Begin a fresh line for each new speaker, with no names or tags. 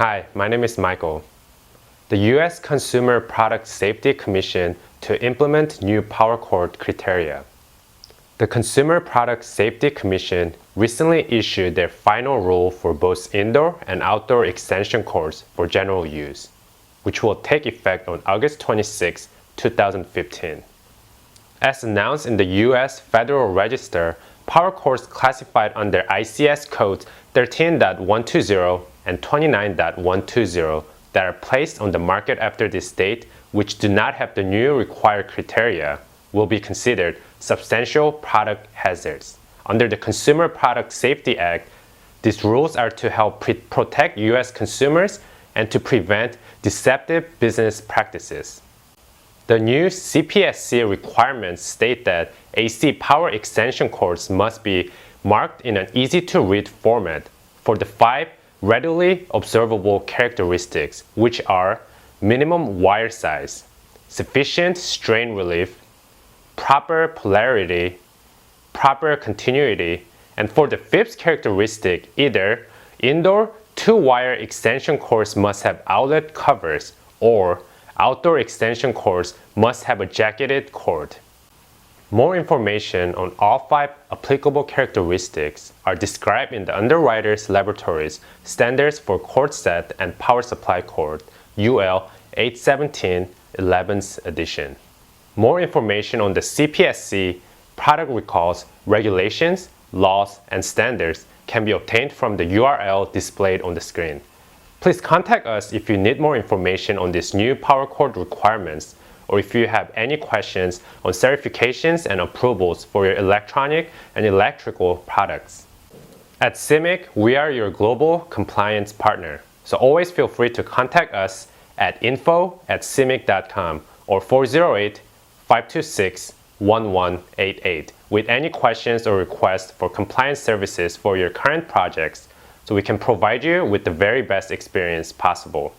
Hi, my name is Michael. The U.S. Consumer Product Safety Commission to implement new power cord criteria. The Consumer Product Safety Commission recently issued their final rule for both indoor and outdoor extension cords for general use, which will take effect on August 26, 2015. As announced in the U.S. Federal Register, power cords classified under ICS codes 13.120 and 29.120 that are placed on the market after this date, which do not have the new required criteria, will be considered substantial product hazards. Under the Consumer Product Safety Act, these rules are to help protect U.S. consumers and to prevent deceptive business practices. The new CPSC requirements state that AC power extension cords must be marked in an easy-to-read format for the 5 readily observable characteristics, which are minimum wire size, sufficient strain relief, proper polarity, proper continuity, and for the 5th characteristic, either indoor 2-wire extension cords must have outlet covers or outdoor extension cords must have a jacketed cord. More information on all 5 applicable characteristics are described in the Underwriters Laboratories Standards for Cord Set and Power Supply Cord, UL 817 11th edition. More information on the CPSC, product recalls, regulations, laws, and standards can be obtained from the URL displayed on the screen. Please contact us if you need more information on these new power cord requirements, or if you have any questions on certifications and approvals for your electronic and electrical products. At SIEMIC, we are your global compliance partner, so always feel free to contact us at info@siemic.com or 408-526-1188 with any questions or requests for compliance services for your current projects, so we can provide you with the very best experience possible.